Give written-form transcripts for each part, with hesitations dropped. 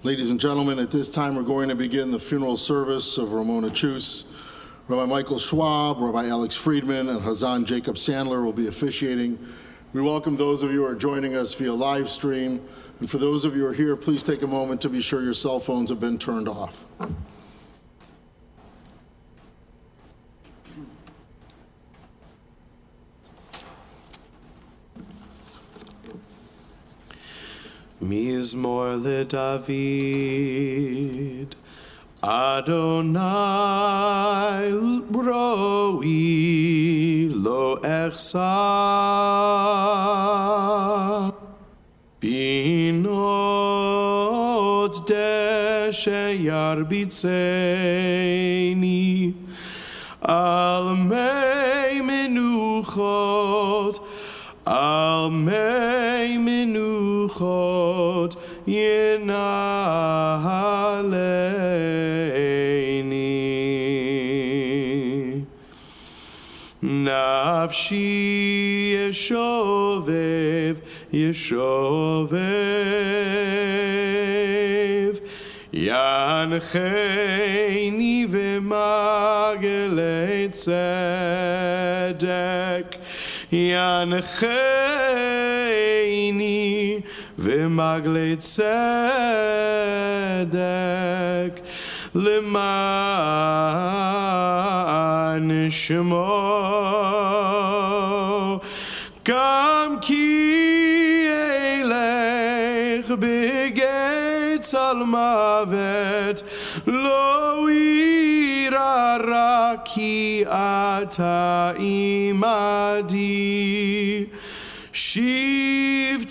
Ladies and gentlemen, at this time we're going to begin the funeral service of Ramona Choos. Rabbi Michael Schwab, Rabbi Alex Friedman, and Hazan Jacob Sandler will be officiating. We welcome those of you who are joining us via live stream. And for those of you who are here, please take a moment to be sure your cell phones have been turned off. Mizmor LeDavid, Adonai roi lo echsa, binot deshe yarbitzeni, al mei menuchot, al mei menuchot yenaleini. Nafshi yeshovev, yeshovev, yancheini v'magelei tzedek, yancheini v'maglei tzedek leman shmo gam ki elech b'getz al mavet lo irara ki ata imadi Shivtecha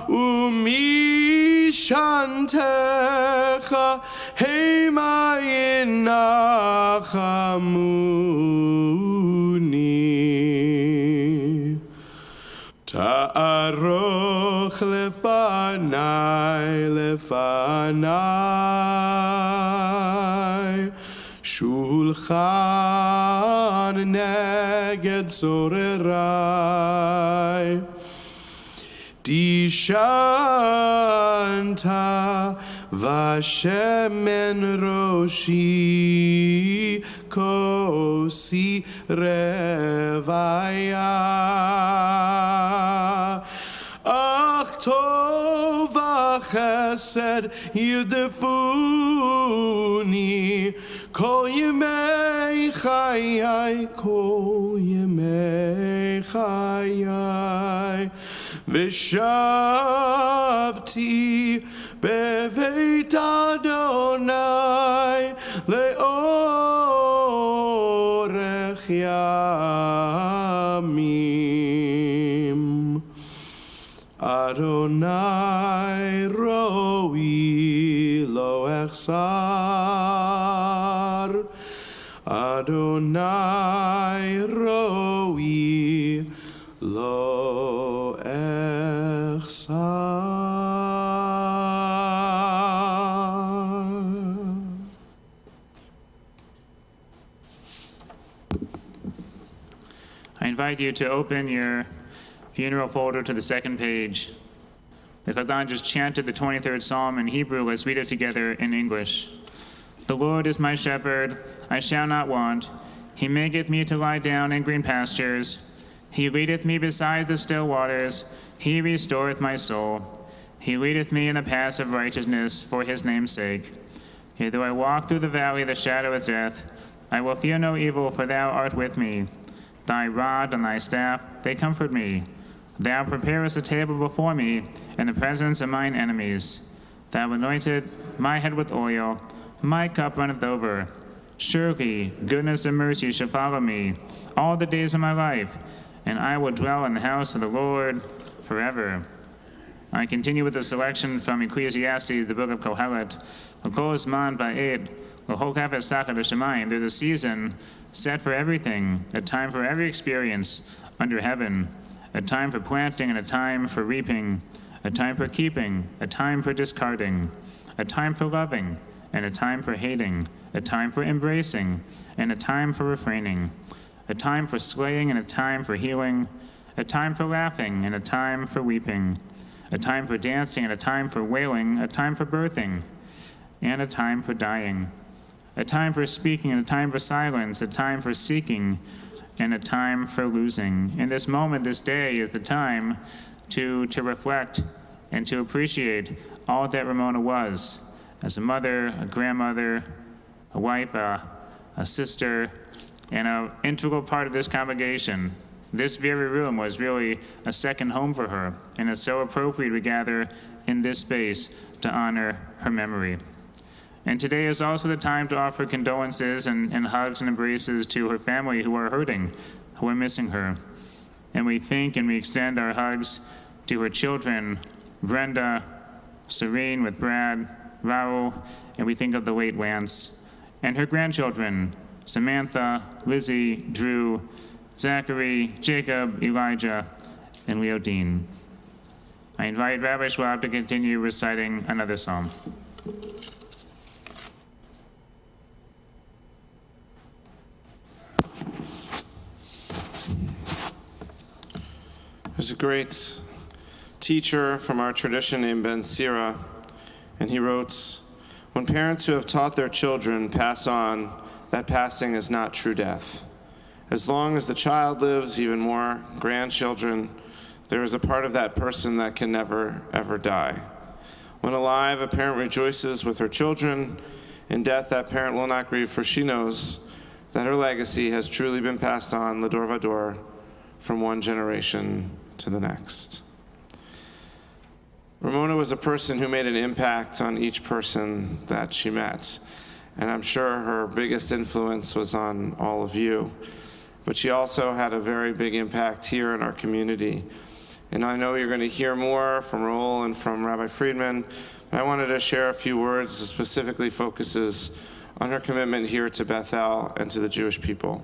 umishantecha hema yenachamuni. Ta'aroch lefanai Shulchan neged zorerai Dishanta vashemen roshi kosi revaya Ach tov v'chesed yudefuni Kol yemei chayai, kol yemei chayai V'shavti beveit Adonai le'orech yamim Adonai roi lo echsar Adonai roi lo echsar. I invite you to open your funeral folder to the second page. The Chazan just chanted the 23rd Psalm in Hebrew. Let's read it together in English. The Lord is my shepherd, I shall not want. He maketh me to lie down in green pastures. He leadeth me beside the still waters. He restoreth my soul. He leadeth me in the paths of righteousness for his name's sake. Yea, though I walk through the valley of the shadow of death, I will fear no evil, for thou art with me. Thy rod and thy staff, they comfort me. Thou preparest a table before me in the presence of mine enemies. Thou anointed my head with oil, my cup runneth over. Surely goodness and mercy shall follow me all the days of my life, and I will dwell in the house of the Lord forever. I continue with a selection from Ecclesiastes, the book of Kohelet. There's a season set for everything, a time for every experience under heaven, a time for planting and a time for reaping, a time for keeping, a time for discarding, a time for loving and a time for hating, a time for embracing and a time for refraining, a time for slaying and a time for healing, a time for laughing and a time for weeping, a time for dancing and a time for wailing, a time for birthing and a time for dying, a time for speaking and a time for silence, a time for seeking and a time for losing. In this moment, this day is the time to reflect and to appreciate all that Ramona was as a mother, a grandmother, a wife, a sister, and an integral part of this congregation. This very room was really a second home for her, and it's so appropriate we gather in this space to honor her memory. And today is also the time to offer condolences and hugs and embraces to her family who are hurting, who are missing her. And we think and we extend our hugs to her children, Brenda, Serene with Brad, Raul, and we think of the late Lance, and her grandchildren, Samantha, Lizzie, Drew, Zachary, Jacob, Elijah, and Leo Dean. I invite Rabbi Schwab to continue reciting another psalm. There's a great teacher from our tradition named Ben Sira, and he wrote, "When parents who have taught their children pass on, that passing is not true death. As long as the child lives, even more grandchildren, there is a part of that person that can never, ever die. When alive, a parent rejoices with her children. In death, that parent will not grieve, for she knows that her legacy has truly been passed on, l'dor vador, from one generation to the next." Ramona was a person who made an impact on each person that she met, and I'm sure her biggest influence was on all of you. But she also had a very big impact here in our community. And I know you're going to hear more from Raul and from Rabbi Friedman, but I wanted to share a few words that specifically focuses on her commitment here to Bethel and to the Jewish people.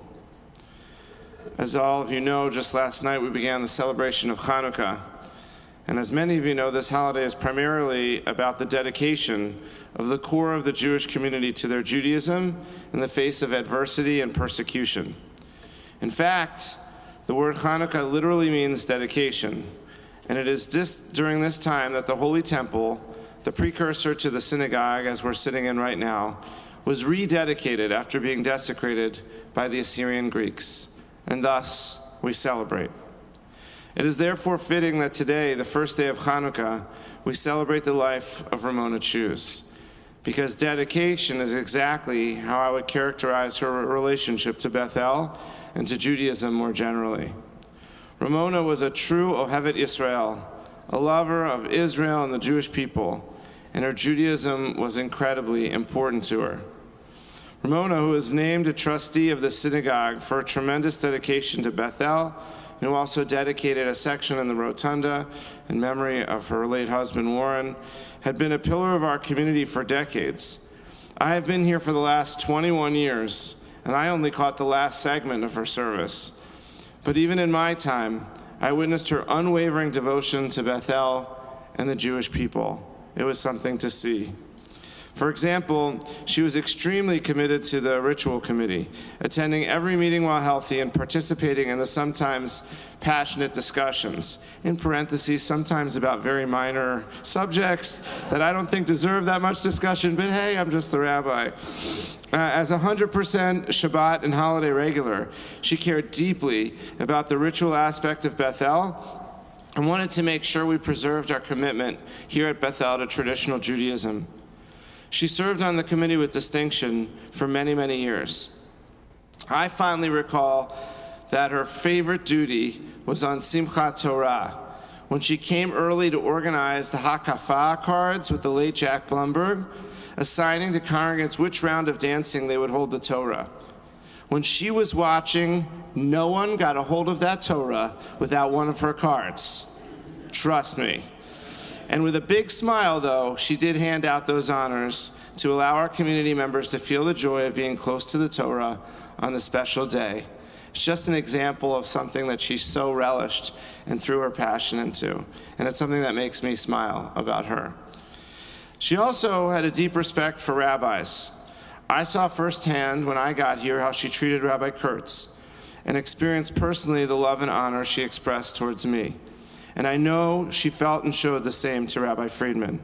As all of you know, just last night we began the celebration of Hanukkah. And as many of you know, this holiday is primarily about the dedication of the core of the Jewish community to their Judaism in the face of adversity and persecution. In fact, the word Hanukkah literally means dedication. And it is during this time that the Holy Temple, the precursor to the synagogue, as we're sitting in right now, was rededicated after being desecrated by the Assyrian Greeks. And thus, we celebrate. It is therefore fitting that today, the first day of Hanukkah, we celebrate the life of Ramona Choos, because dedication is exactly how I would characterize her relationship to Bethel and to Judaism more generally. Ramona was a true Ohevet Israel, a lover of Israel and the Jewish people, and her Judaism was incredibly important to her. Ramona, who was named a trustee of the synagogue for a tremendous dedication to Bethel, and who also dedicated a section in the rotunda in memory of her late husband, Warren, had been a pillar of our community for decades. I have been here for the last 21 years, and I only caught the last segment of her service. But even in my time, I witnessed her unwavering devotion to Bethel and the Jewish people. It was something to see. For example, she was extremely committed to the ritual committee, attending every meeting while healthy and participating in the sometimes passionate discussions, in parentheses, sometimes about very minor subjects that I don't think deserve that much discussion, but hey, I'm just the rabbi. As 100% Shabbat and holiday regular, she cared deeply about the ritual aspect of Bethel and wanted to make sure we preserved our commitment here at Bethel to traditional Judaism. She served on the committee with distinction for many, many years. I fondly recall that her favorite duty was on Simchat Torah, when she came early to organize the Hakafah cards with the late Jack Blumberg, assigning to congregants which round of dancing they would hold the Torah. When she was watching, no one got a hold of that Torah without one of her cards. Trust me. And with a big smile, though, she did hand out those honors to allow our community members to feel the joy of being close to the Torah on the special day. It's just an example of something that she so relished and threw her passion into. And it's something that makes me smile about her. She also had a deep respect for rabbis. I saw firsthand when I got here how she treated Rabbi Kurtz and experienced personally the love and honor she expressed towards me. And I know she felt and showed the same to Rabbi Friedman.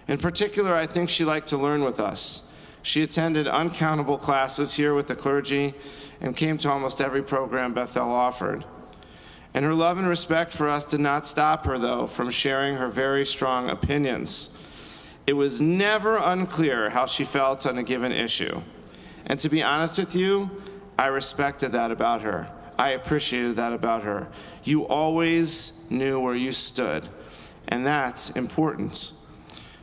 In particular, I think she liked to learn with us. She attended uncountable classes here with the clergy and came to almost every program Bethel offered. And her love and respect for us did not stop her, though, from sharing her very strong opinions. It was never unclear how she felt on a given issue. And to be honest with you, I respected that about her. I appreciated that about her. You always knew where you stood, and that's important.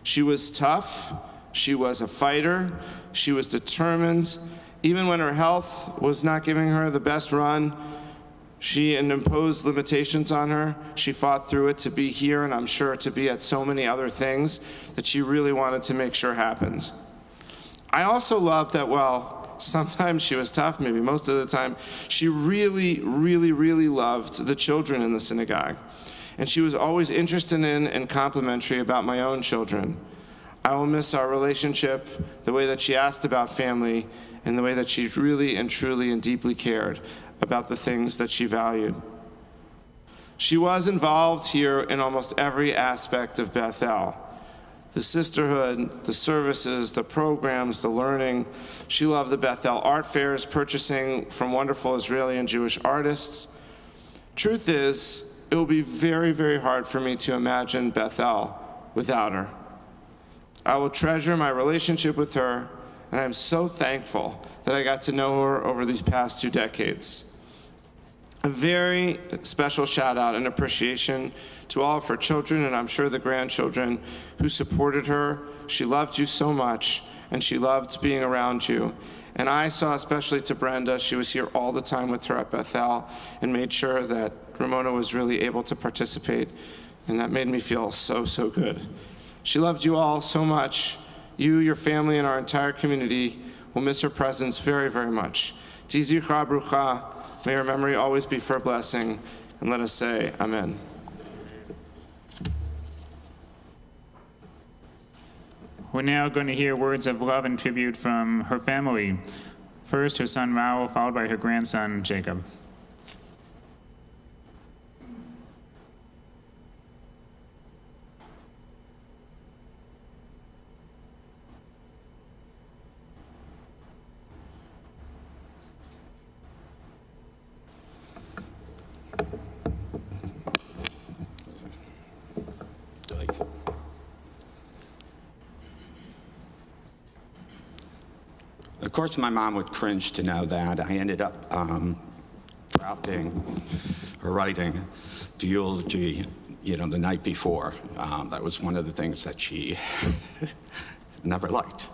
She was tough, she was a fighter, she was determined. Even when her health was not giving her the best run, she imposed limitations on her. She fought through it to be here, and I'm sure to be at so many other things that she really wanted to make sure happened. I also love that, sometimes she was tough, maybe most of the time, she really, really, really loved the children in the synagogue. And she was always interested in and complimentary about my own children. I will miss our relationship, the way that she asked about family, and the way that she really and truly and deeply cared about the things that she valued. She was involved here in almost every aspect of Bethel. The sisterhood, the services, the programs, the learning. She loved the Bethel art fairs, purchasing from wonderful Israeli and Jewish artists. Truth is, it will be very, very hard for me to imagine Bethel without her. I will treasure my relationship with her, and I'm so thankful that I got to know her over these past 2 decades. A very special shout out and appreciation to all of her children, and I'm sure the grandchildren who supported her. She loved you so much, and she loved being around you. And I saw, especially to Brenda, she was here all the time with her at Bethel and made sure that Ramona was really able to participate, and that made me feel so, so good. She loved you all so much. You, your family, and our entire community will miss her presence very, very much. Tizi Zichra Brucha, may her memory always be for a blessing, and let us say amen. We're now going to hear words of love and tribute from her family. First, her son Raul, followed by her grandson Jacob. Of course, my mom would cringe to know that I ended up drafting or writing the eulogy, the night before. That was one of the things that she never liked.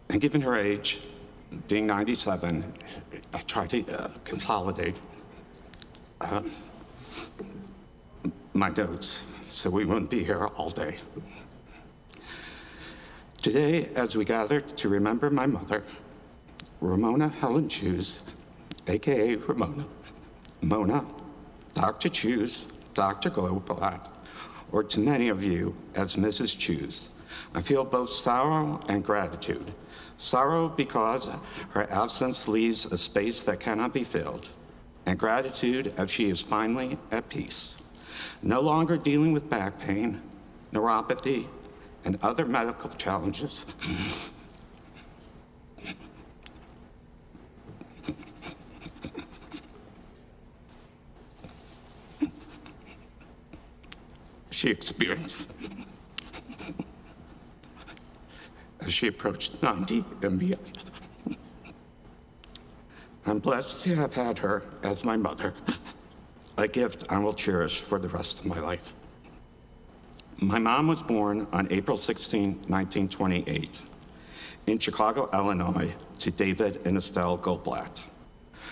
And given her age, being 97, I tried to consolidate my notes so we wouldn't be here all day. Today, as we gather to remember my mother, Ramona Helen Choos, AKA Ramona, Mona, Dr. Choos, Dr. Goldblatt, or to many of you as Mrs. Choos, I feel both sorrow and gratitude. Sorrow because her absence leaves a space that cannot be filled, and gratitude as she is finally at peace, no longer dealing with back pain, neuropathy, and other medical challenges. She experienced as she approached 90 and beyond. I'm blessed to have had her as my mother, a gift I will cherish for the rest of my life. My mom was born on April 16, 1928, in Chicago, Illinois, to David and Estelle Goldblatt.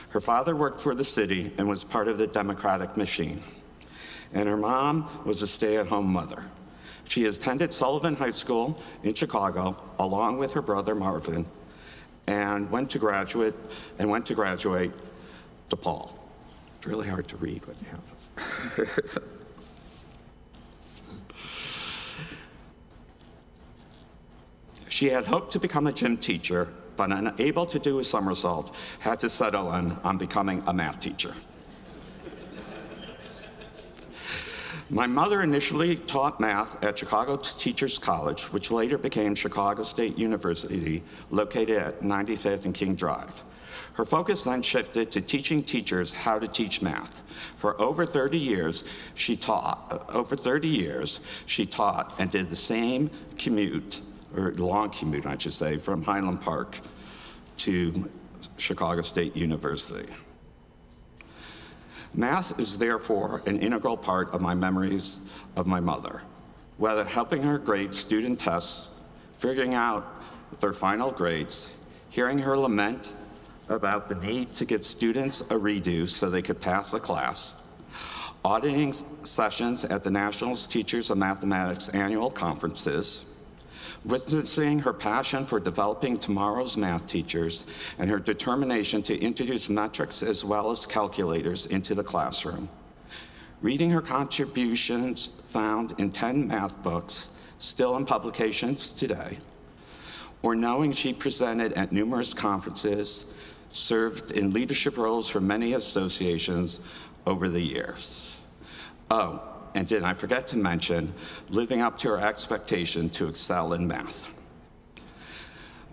Her father worked for the city and was part of the Democratic machine, and her mom was a stay-at-home mother. She attended Sullivan High School in Chicago, along with her brother Marvin, and went to graduate DePaul. It's really hard to read what you have. She had hoped to become a gym teacher, but unable to do a somersault, had to settle on becoming a math teacher. My mother initially taught math at Chicago's Teachers College, which later became Chicago State University, located at 95th and King Drive. Her focus then shifted to teaching teachers how to teach math. For over 30 years, she taught and did the same commute, or long commute, I should say, from Highland Park to Chicago State University. Math is therefore an integral part of my memories of my mother, whether helping her grade student tests, figuring out their final grades, hearing her lament about the need to give students a redo so they could pass a class, auditing sessions at the National Teachers of Mathematics annual conferences, witnessing her passion for developing tomorrow's math teachers and her determination to introduce metrics as well as calculators into the classroom, reading her contributions found in 10 math books, still in publications today, or knowing she presented at numerous conferences, served in leadership roles for many associations over the years. Oh, and did I forget to mention, living up to her expectation to excel in math.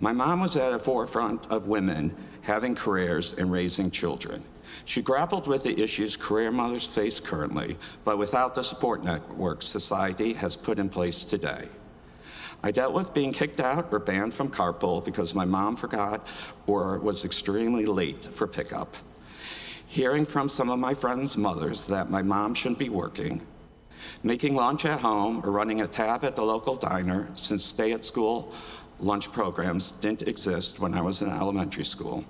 My mom was at the forefront of women having careers and raising children. She grappled with the issues career mothers face currently, but without the support network society has put in place today. I dealt with being kicked out or banned from carpool because my mom forgot or was extremely late for pickup. Hearing from some of my friends' mothers that my mom shouldn't be working, making lunch at home or running a tab at the local diner since stay-at-school lunch programs didn't exist when I was in elementary school,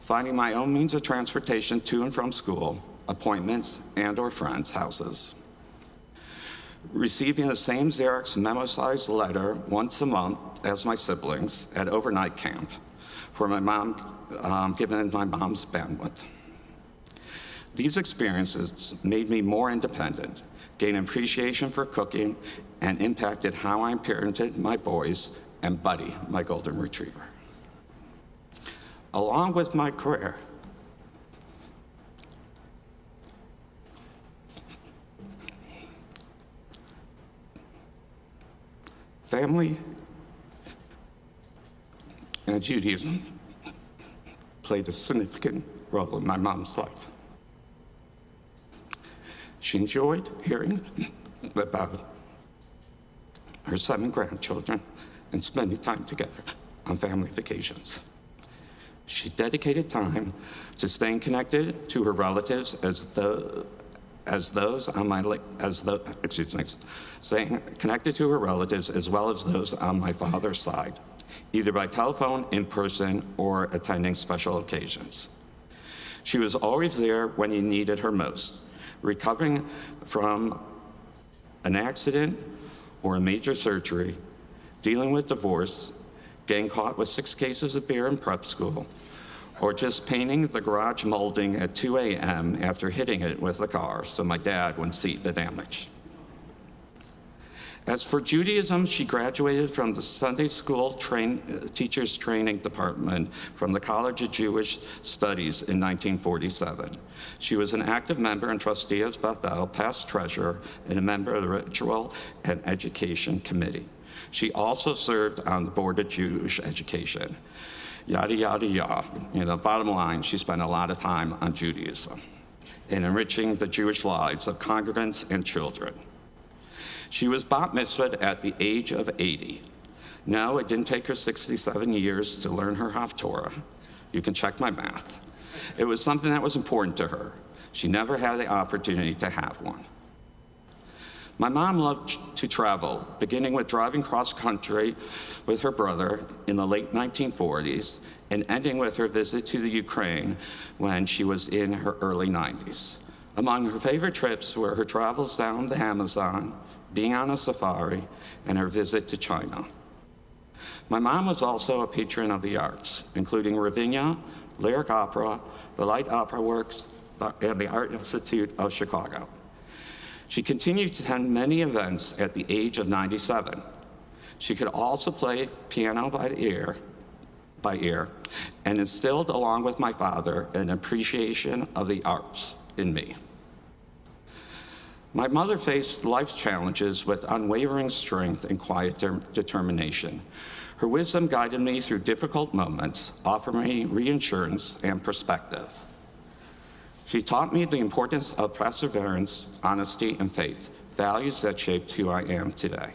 finding my own means of transportation to and from school, appointments, and/or friends' houses, receiving the same Xerox memo-sized letter once a month as my siblings at overnight camp for my mom, given my mom's bandwidth. These experiences made me more independent, gained appreciation for cooking, and impacted how I parented my boys and Buddy, my golden retriever. Along with my career, family and Judaism played a significant role in my mom's life. She enjoyed hearing about her 7 grandchildren and spending time together on family vacations. She dedicated time to staying connected to her relatives staying connected to her relatives as well as those on my father's side, either by telephone, in person, or attending special occasions. She was always there when you needed her most, recovering from an accident or a major surgery, dealing with divorce, getting caught with 6 cases of beer in prep school, or just painting the garage molding at 2 a.m. after hitting it with a car so my dad wouldn't see the damage. As for Judaism, she graduated from the Sunday School Teachers Training Department from the College of Jewish Studies in 1947. She was an active member and trustee of Bethel, past treasurer, and a member of the Ritual and Education Committee. She also served on the Board of Jewish Education. Yada, yada, yada. Bottom line, she spent a lot of time on Judaism and enriching the Jewish lives of congregants and children. She was bat mitzvahed at the age of 80. No, it didn't take her 67 years to learn her Haftorah. You can check my math. It was something that was important to her. She never had the opportunity to have one. My mom loved to travel, beginning with driving cross-country with her brother in the late 1940s and ending with her visit to the Ukraine when she was in her early 90s. Among her favorite trips were her travels down the Amazon, being on a safari, and her visit to China. My mom was also a patron of the arts, including Ravinia, Lyric Opera, the Light Opera Works, and the Art Institute of Chicago. She continued to attend many events at the age of 97. She could also play piano by ear, and instilled, along with my father, an appreciation of the arts in me. My mother faced life's challenges with unwavering strength and quiet determination. Her wisdom guided me through difficult moments, offering me reassurance and perspective. She taught me the importance of perseverance, honesty, and faith, values that shaped who I am today.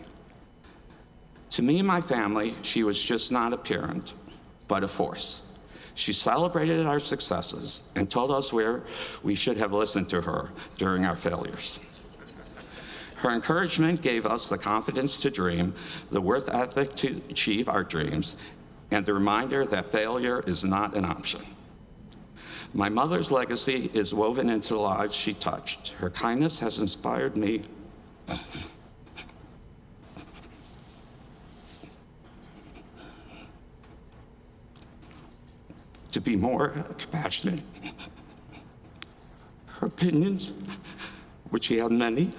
To me and my family, she was just not a parent, but a force. She celebrated our successes and told us where we should have listened to her during our failures. Her encouragement gave us the confidence to dream, the work ethic to achieve our dreams, and the reminder that failure is not an option. My mother's legacy is woven into the lives she touched. Her kindness has inspired me to be more compassionate. Her opinions, which she had many,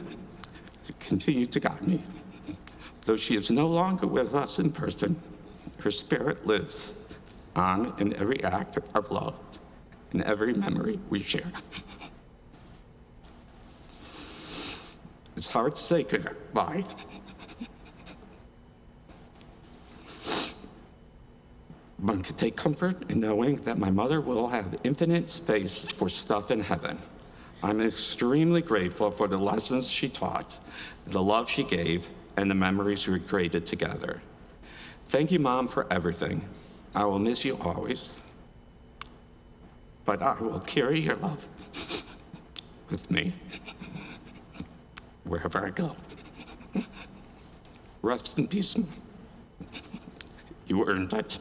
continue to guide me. Though she is no longer with us in person, her spirit lives on in every act of love, in every memory we share. It's hard to say goodbye. One can take comfort in knowing that my mother will have infinite space for stuff in heaven. I'm extremely grateful for the lessons she taught, the love she gave, and the memories we created together. Thank you, Mom, for everything. I will miss you always, but I will carry your love with me wherever I go. Rest in peace, Mom. You earned it.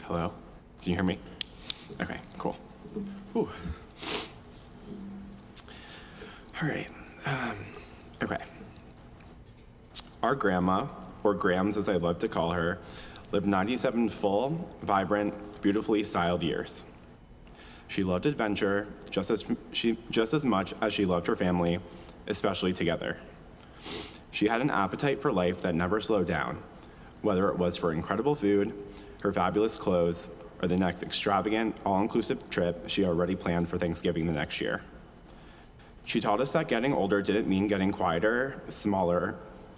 Hello? Can you hear me? Okay, cool. Ooh. All right. Okay. Our grandma, or Grams as I love to call her, lived 97 full, vibrant, beautifully styled years. She loved adventure just as much as she loved her family, especially together. She had an appetite for life that never slowed down, whether it was for incredible food, her fabulous clothes, or the next extravagant, all-inclusive trip she already planned for Thanksgiving the next year. She taught us that getting older didn't mean getting quieter, smaller,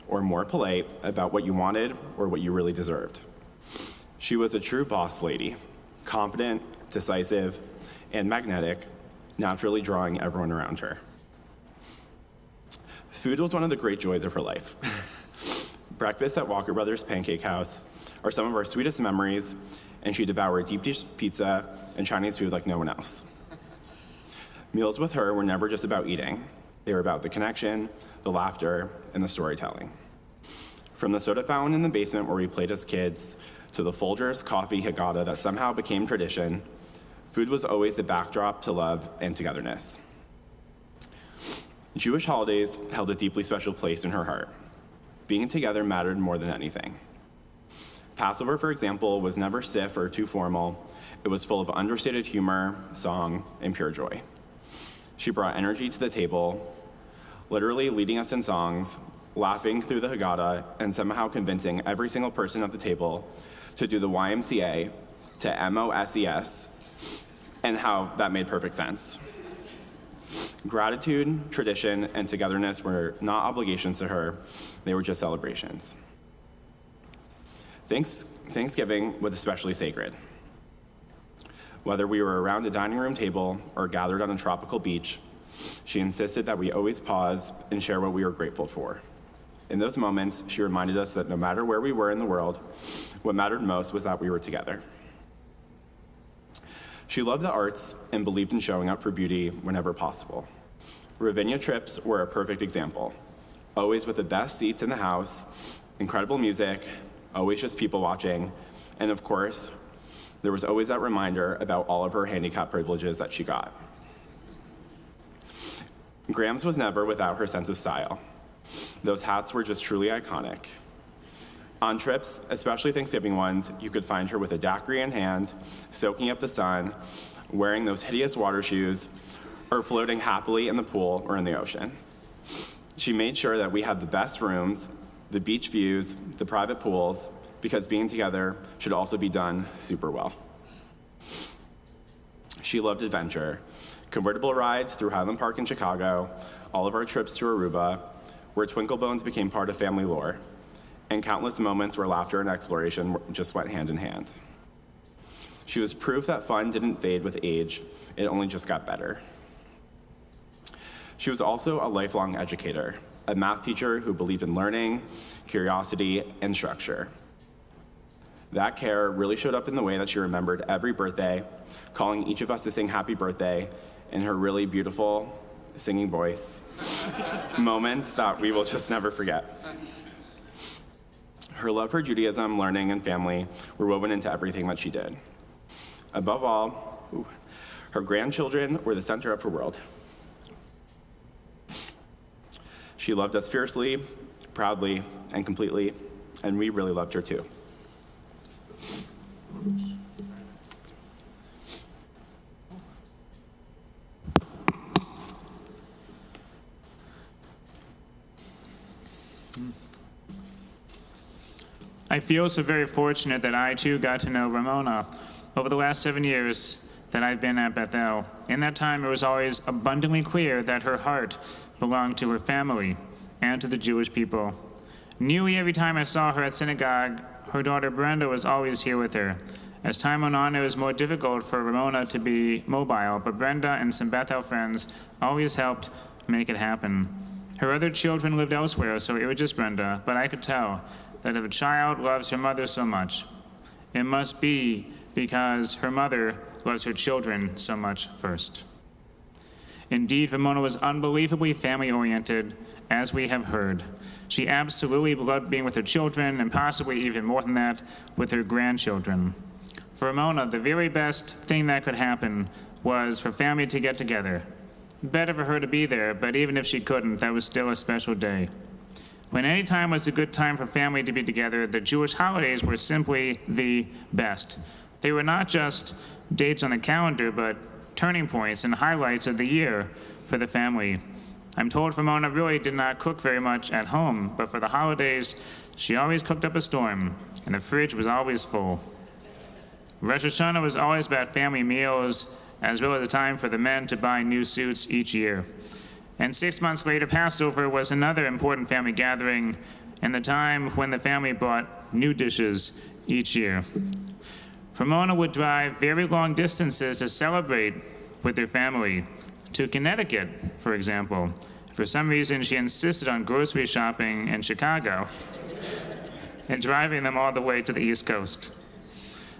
or more polite about what you wanted or what you really deserved. She was a true boss lady, confident, decisive, and magnetic, naturally drawing everyone around her. Food was one of the great joys of her life. Breakfast at Walker Brothers Pancake House are some of our sweetest memories, and she devoured deep dish pizza and Chinese food like no one else. Meals with her were never just about eating. They were about the connection, the laughter, and the storytelling. From the soda fountain in the basement where we played as kids, to the Folgers coffee haggadah that somehow became tradition, food was always the backdrop to love and togetherness. Jewish holidays held a deeply special place in her heart. Being together mattered more than anything. Passover, for example, was never stiff or too formal. It was full of understated humor, song, and pure joy. She brought energy to the table, literally leading us in songs, laughing through the Haggadah, and somehow convincing every single person at the table to do the YMCA to MOSES, and how that made perfect sense. Gratitude, tradition, and togetherness were not obligations to her, they were just celebrations. Thanksgiving was especially sacred. Whether we were around a dining room table or gathered on a tropical beach, she insisted that we always pause and share what we were grateful for. In those moments, she reminded us that no matter where we were in the world, what mattered most was that we were together. She loved the arts and believed in showing up for beauty whenever possible. Ravinia trips were a perfect example. Always with the best seats in the house, incredible music, always just people watching, and of course, there was always that reminder about all of her handicap privileges that she got. Grams was never without her sense of style. Those hats were just truly iconic. On trips, especially Thanksgiving ones, you could find her with a daiquiri in hand, soaking up the sun, wearing those hideous water shoes, or floating happily in the pool or in the ocean. She made sure that we had the best rooms, the beach views, the private pools, because being together should also be done super well. She loved adventure. Convertible rides through Highland Park in Chicago, all of our trips to Aruba, where Twinkle Bones became part of family lore, and countless moments where laughter and exploration just went hand in hand. She was proof that fun didn't fade with age, it only just got better. She was also a lifelong educator, a math teacher who believed in learning, curiosity, and structure. That care really showed up in the way that she remembered every birthday, calling each of us to sing happy birthday in her really beautiful singing voice, moments that we will just never forget. Her love for Judaism, learning, and family were woven into everything that she did. Above all, her grandchildren were the center of her world. She loved us fiercely, proudly, and completely, and we really loved her too. I feel so very fortunate that I too got to know Ramona over the last 7 years that I've been at Bethel. In that time, it was always abundantly clear that her heart belonged to her family and to the Jewish people. Nearly every time I saw her at synagogue, her daughter Brenda was always here with her. As time went on, it was more difficult for Ramona to be mobile, but Brenda and some Bethel friends always helped make it happen. Her other children lived elsewhere, so it was just Brenda, but I could tell that if a child loves her mother so much, it must be because her mother loves her children so much first. Indeed, Ramona was unbelievably family-oriented, as we have heard. She absolutely loved being with her children, and possibly even more than that, with her grandchildren. For Ramona, the very best thing that could happen was for family to get together. Better for her to be there, but even if she couldn't, that was still a special day. When any time was a good time for family to be together, the Jewish holidays were simply the best. They were not just dates on the calendar, but turning points and highlights of the year for the family. I'm told Ramona really did not cook very much at home, but for the holidays, she always cooked up a storm, and the fridge was always full. Rosh Hashanah was always about family meals, as well as a time for the men to buy new suits each year. And 6 months later, Passover was another important family gathering, and the time when the family bought new dishes each year. Ramona would drive very long distances to celebrate with her family, to Connecticut, for example. For some reason, she insisted on grocery shopping in Chicago and driving them all the way to the East Coast.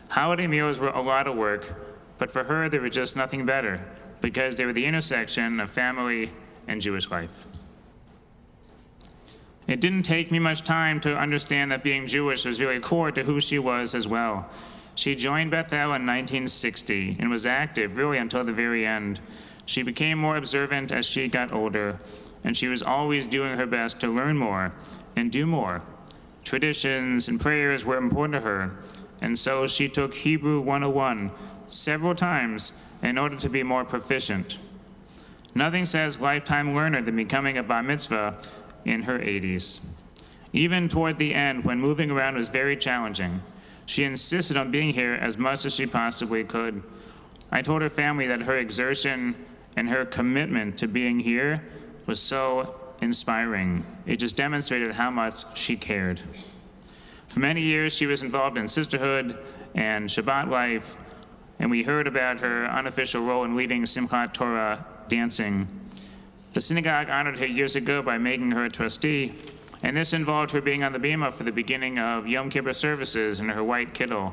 Holiday meals were a lot of work, but for her, they were just nothing better, because they were the intersection of family and Jewish life. It didn't take me much time to understand that being Jewish was really core to who she was as well. She joined Bethel in 1960 and was active really until the very end. She became more observant as she got older, and she was always doing her best to learn more and do more. Traditions and prayers were important to her, and so she took Hebrew 101 several times in order to be more proficient. Nothing says lifetime learner than becoming a bar mitzvah in her 80s. Even toward the end, when moving around was very challenging, she insisted on being here as much as she possibly could. I told her family that her exertion and her commitment to being here was so inspiring. It just demonstrated how much she cared. For many years, she was involved in sisterhood and Shabbat life, and we heard about her unofficial role in leading Simchat Torah dancing. The synagogue honored her years ago by making her a trustee, and this involved her being on the bima for the beginning of Yom Kippur services in her white kittel.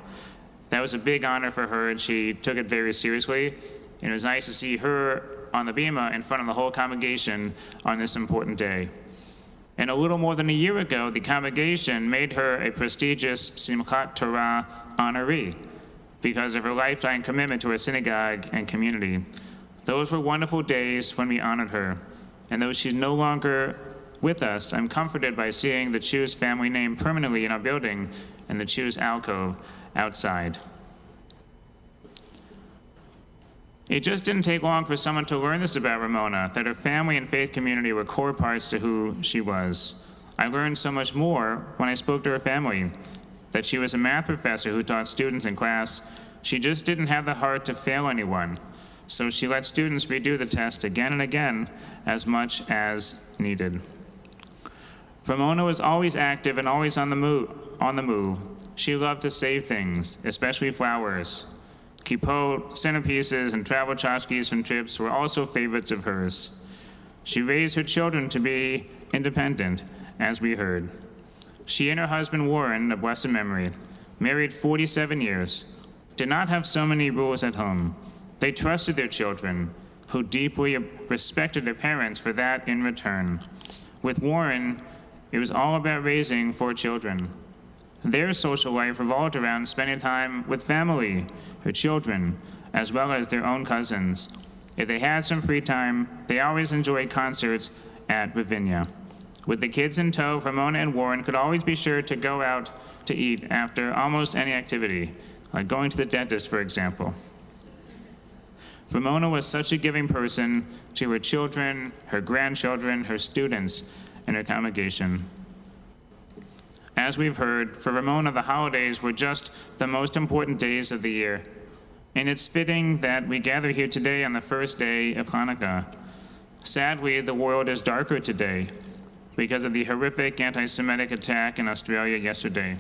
That was a big honor for her, and she took it very seriously. And it was nice to see her on the bima in front of the whole congregation on this important day. And a little more than a year ago, the congregation made her a prestigious Simchat Torah honoree. because of her lifetime commitment to her synagogue and community. Those were wonderful days when we honored her. And though she's no longer with us, I'm comforted by seeing the Choos family name permanently in our building and the Choos alcove outside. It just didn't take long for someone to learn this about Ramona, that her family and faith community were core parts to who she was. I learned so much more when I spoke to her family, that she was a math professor who taught students in class. She just didn't have the heart to fail anyone, so she let students redo the test again and again as much as needed. Ramona was always active and always on the move. She loved to save things, especially flowers. Kippot, centerpieces, and travel tchotchkes from trips were also favorites of hers. She raised her children to be independent, as we heard. She and her husband Warren, of blessed memory, married 47 years, did not have so many rules at home. They trusted their children, who deeply respected their parents for that in return. With Warren, it was all about raising 4 children. Their social life revolved around spending time with family, her children, as well as their own cousins. If they had some free time, they always enjoyed concerts at Ravinia. With the kids in tow, Ramona and Warren could always be sure to go out to eat after almost any activity, like going to the dentist, for example. Ramona was such a giving person to her children, her grandchildren, her students, and her congregation. As we've heard, for Ramona, the holidays were just the most important days of the year. And it's fitting that we gather here today on the first day of Hanukkah. Sadly, the world is darker today because of the horrific anti-Semitic attack in Australia yesterday.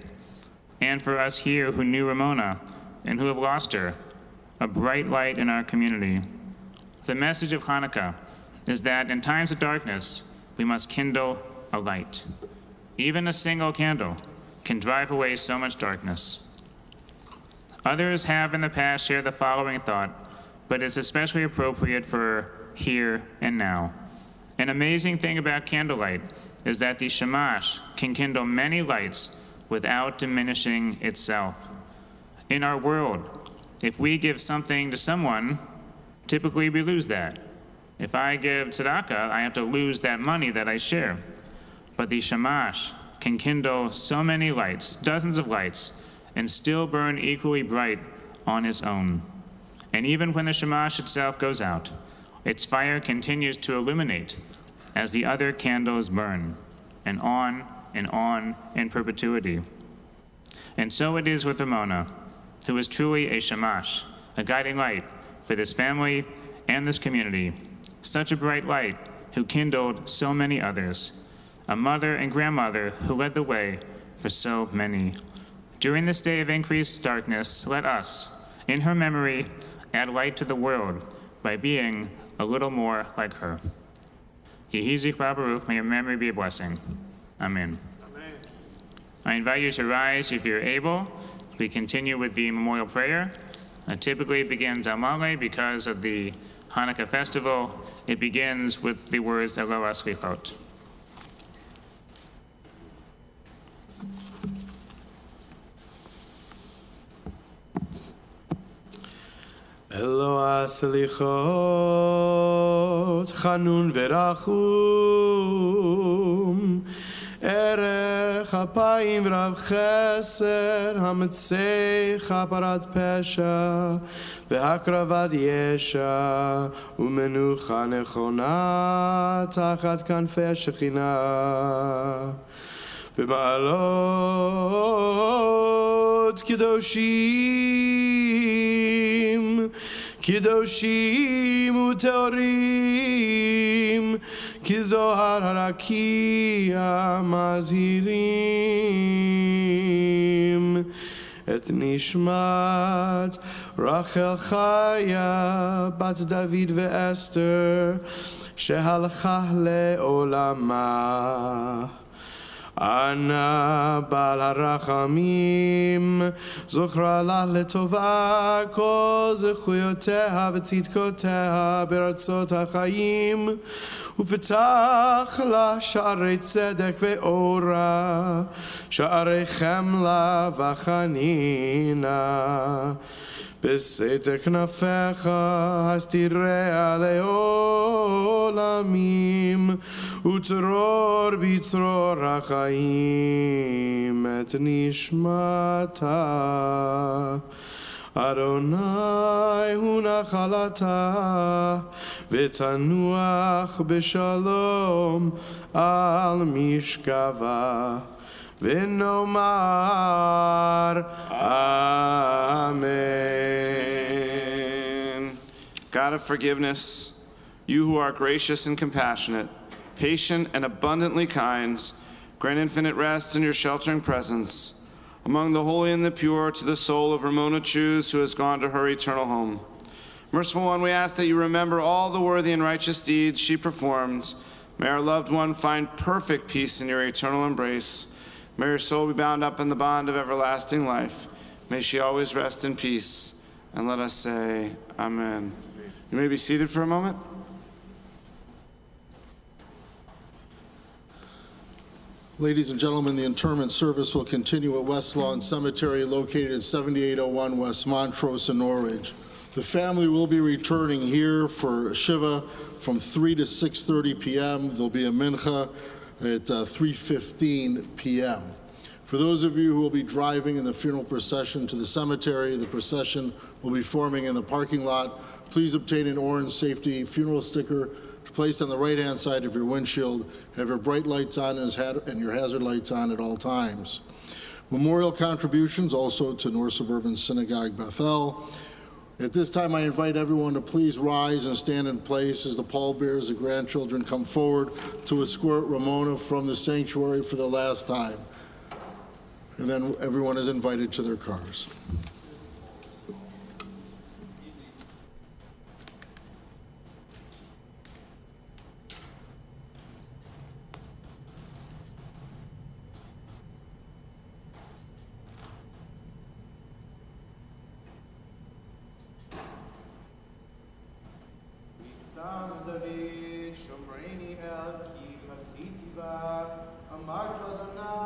And for us here who knew Ramona and who have lost her, a bright light in our community. The message of Hanukkah is that in times of darkness, we must kindle a light. Even a single candle can drive away so much darkness. Others have in the past shared the following thought, but it's especially appropriate for here and now. An amazing thing about candlelight is that the shamash can kindle many lights without diminishing itself. In our world, if we give something to someone, typically we lose that. If I give tzedakah, I have to lose that money that I share. But the shamash can kindle so many lights, dozens of lights, and still burn equally bright on its own. And even when the shamash itself goes out, its fire continues to illuminate as the other candles burn, and on in perpetuity. And so it is with Ramona, who is truly a shamash, a guiding light for this family and this community, such a bright light who kindled so many others, a mother and grandmother who led the way for so many. During this day of increased darkness, let us, in her memory, add light to the world by being a little more like her. Yehi Zichra Baruch, may your memory be a blessing. Amen. Amen. I invite you to rise if you're able. We continue with the memorial prayer. Typically it begins Almale because of the Hanukkah festival. It begins with the words Elo Aslichot. Elo aslichot, chanun verachum, erech apayim v'rav cheser, hametzei chaparat pesha, v'hakravad yesha, umenucha nechona, tachat kanfei shechina. B'ma'alot kedoshim, kedoshim uteorim, kizohar harakia mazhirim, et nishmat Rachel Chaya bat David ve'Esther, shehalcha le'olama. Ana bal harachamim, zochra la letova, kol zechuyoteha v'tzidkoteha beratzot hachayim, ufetach la sha'arei tzedek ve'ora, sha'arei chemla v'chanina. בסתר כנפיך הסתיריה לעולמים, וצרור בצרור החיים את נשמתה. אדוני הוא נחלתה, ותנוח בשלום על משכבה. ונאמר Amen. God of forgiveness, you who are gracious and compassionate, patient and abundantly kind, grant infinite rest in your sheltering presence among the holy and the pure to the soul of Ramona Choos, who has gone to her eternal home. Merciful One, we ask that you remember all the worthy and righteous deeds she performed. May our loved one find perfect peace in your eternal embrace. May her soul be bound up in the bond of everlasting life. May she always rest in peace. And let us say, Amen. You may be seated for a moment. Ladies and gentlemen, the interment service will continue at West Lawn Cemetery located at 7801 West Montrose in Norwich. The family will be returning here for Shiva from 3 to 6:30 p.m. There'll be a mincha at 3:15 p.m. For those of you who will be driving in the funeral procession to the cemetery, the procession will be forming in the parking lot. Please obtain an orange safety funeral sticker placed on the right-hand side of your windshield. Have your bright lights on and your hazard lights on at all times. Memorial contributions also to North Suburban Synagogue Bethel. At this time, I invite everyone to please rise and stand in place as the pallbearers, the grandchildren, come forward to escort Ramona from the sanctuary for the last time. And then everyone is invited to their cars. David, Shomreini El Ki Chasiti Ba, Amar Adonai.